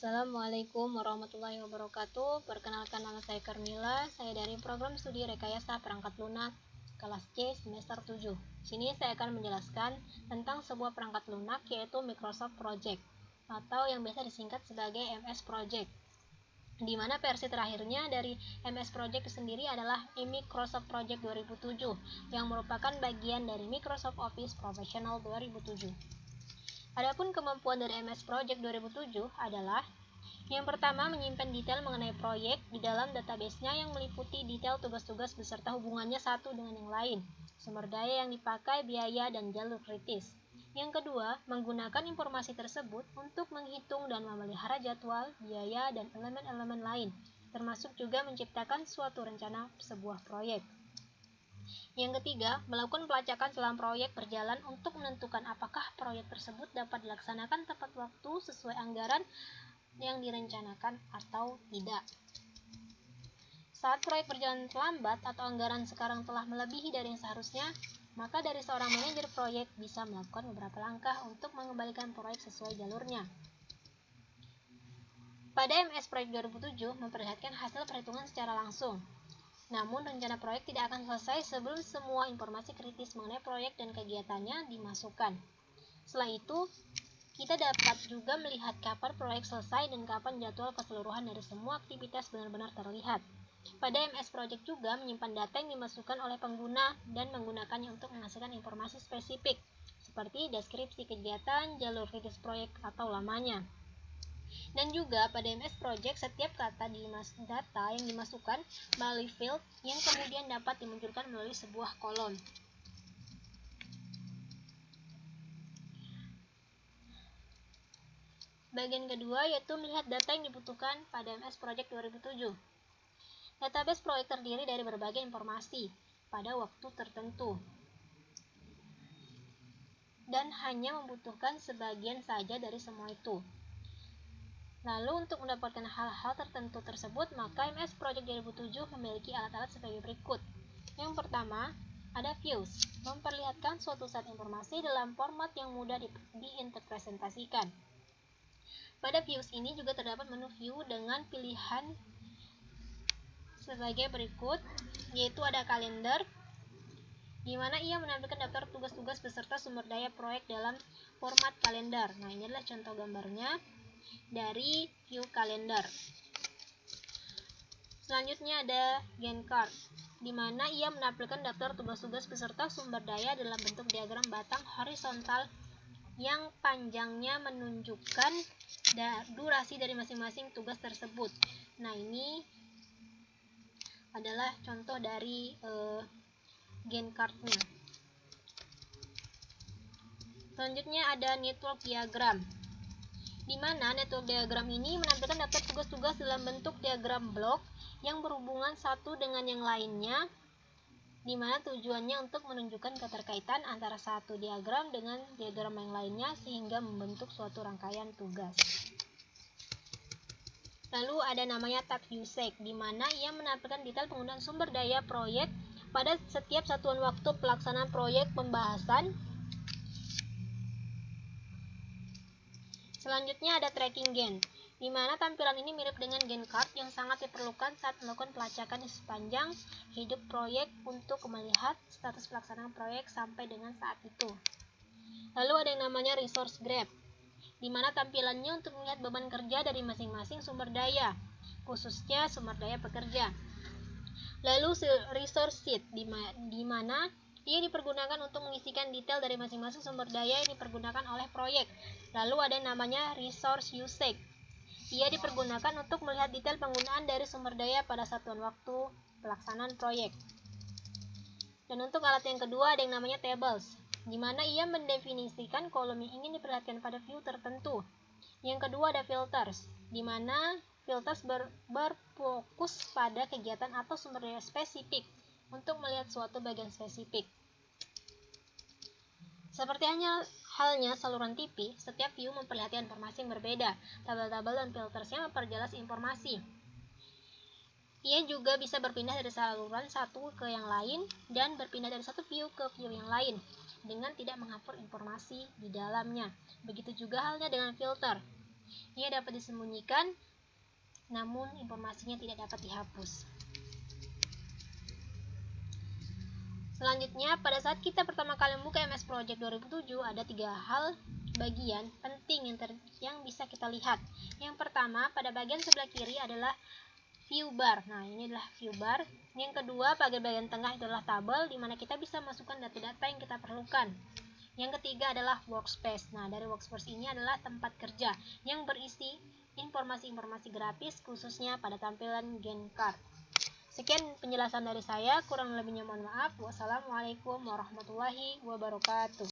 Assalamualaikum warahmatullahi wabarakatuh. Perkenalkan, nama saya Karmila. Saya dari program studi rekayasa perangkat lunak kelas C semester 7. Sini saya akan menjelaskan tentang sebuah perangkat lunak, yaitu Microsoft Project atau yang biasa disingkat sebagai MS Project, di mana versi terakhirnya dari MS Project sendiri adalah Microsoft Project 2007 yang merupakan bagian dari Microsoft Office Professional 2007. Adapun kemampuan dari MS Project 2007 adalah: yang pertama, menyimpan detail mengenai proyek di dalam database-nya yang meliputi detail tugas-tugas beserta hubungannya satu dengan yang lain, sumber daya yang dipakai, biaya, dan jalur kritis. Yang kedua, menggunakan informasi tersebut untuk menghitung dan memelihara jadwal, biaya, dan elemen-elemen lain, termasuk juga menciptakan suatu rencana sebuah proyek. Yang ketiga, melakukan pelacakan selama proyek berjalan untuk menentukan apakah proyek tersebut dapat dilaksanakan tepat waktu sesuai anggaran yang direncanakan atau tidak. Saat proyek berjalan terlambat atau anggaran sekarang telah melebihi dari yang seharusnya, maka dari seorang manajer proyek bisa melakukan beberapa langkah untuk mengembalikan proyek sesuai jalurnya. Pada MS Proyek 2007 memperlihatkan hasil perhitungan secara langsung. Namun, rencana proyek tidak akan selesai sebelum semua informasi kritis mengenai proyek dan kegiatannya dimasukkan. Setelah itu, kita dapat juga melihat kapan proyek selesai dan kapan jadwal keseluruhan dari semua aktivitas benar-benar terlihat. Pada MS Project juga menyimpan data yang dimasukkan oleh pengguna dan menggunakannya untuk menghasilkan informasi spesifik, seperti deskripsi kegiatan, jalur kritis proyek, atau lamanya. Dan juga pada MS Project, setiap data yang dimasukkan melalui field yang kemudian dapat dimunculkan melalui sebuah kolom. Bagian kedua yaitu melihat data yang dibutuhkan pada MS Project 2007. Database proyek terdiri dari berbagai informasi pada waktu tertentu dan hanya membutuhkan sebagian saja dari semua itu. Lalu untuk mendapatkan hal-hal tertentu tersebut, maka MS Project 2007 memiliki alat-alat sebagai berikut. Yang pertama, ada views, memperlihatkan suatu set informasi dalam format yang mudah diinterpretasikan. Pada views ini juga terdapat menu view dengan pilihan sebagai berikut, yaitu ada kalender, di mana ia menampilkan daftar tugas-tugas beserta sumber daya proyek dalam format kalender. Nah, ini adalah contoh gambarnya dari view kalender. Selanjutnya ada Gantt chart, di mana ia menampilkan daftar tugas-tugas beserta sumber daya dalam bentuk diagram batang horizontal yang panjangnya menunjukkan durasi dari masing-masing tugas tersebut. Nah, ini adalah contoh dari Gantt chart-nya. Selanjutnya ada network diagram, di mana network diagram ini menampilkan daftar tugas-tugas dalam bentuk diagram blok yang berhubungan satu dengan yang lainnya, di mana tujuannya untuk menunjukkan keterkaitan antara satu diagram dengan diagram yang lainnya sehingga membentuk suatu rangkaian tugas. Lalu ada namanya tab usage, di mana ia menampilkan detail penggunaan sumber daya proyek pada setiap satuan waktu pelaksanaan proyek pembahasan. Selanjutnya ada tracking Gantt, di mana tampilan ini mirip dengan Gantt chart yang sangat diperlukan saat melakukan pelacakan di sepanjang hidup proyek untuk melihat status pelaksanaan proyek sampai dengan saat itu. Lalu ada yang namanya resource graph, di mana tampilannya untuk melihat beban kerja dari masing-masing sumber daya, khususnya sumber daya pekerja. Lalu resource sheet, di mana ia dipergunakan untuk mengisikan detail dari masing-masing sumber daya yang dipergunakan oleh proyek. Lalu ada yang namanya resource usage. Ia dipergunakan untuk melihat detail penggunaan dari sumber daya pada satuan waktu pelaksanaan proyek. Dan untuk alat yang kedua ada yang namanya tables, di mana ia mendefinisikan kolom yang ingin diperlihatkan pada view tertentu. Yang kedua ada filters, di mana filters berfokus pada kegiatan atau sumber daya spesifik untuk melihat suatu bagian spesifik. Seperti halnya saluran TV, setiap view memperlihatkan informasi yang berbeda. Tabel-tabel dan filtersnya memperjelas informasi. Ia juga bisa berpindah dari saluran satu ke yang lain dan berpindah dari satu view ke view yang lain dengan tidak menghapus informasi di dalamnya. Begitu juga halnya dengan filter. Ia dapat disembunyikan, namun informasinya tidak dapat dihapus. Selanjutnya, pada saat kita pertama kali membuka MS Project 2007, ada 3 hal bagian penting yang bisa kita lihat. Yang pertama, pada bagian sebelah kiri adalah view bar. Nah, ini adalah view bar. Yang kedua, pada bagian tengah adalah tabel, di mana kita bisa masukkan data-data yang kita perlukan. Yang ketiga adalah workspace. Nah, dari workspace ini adalah tempat kerja yang berisi informasi-informasi grafis, khususnya pada tampilan GenCard. Sekian penjelasan dari saya, kurang lebihnya mohon maaf. Wassalamualaikum warahmatullahi wabarakatuh.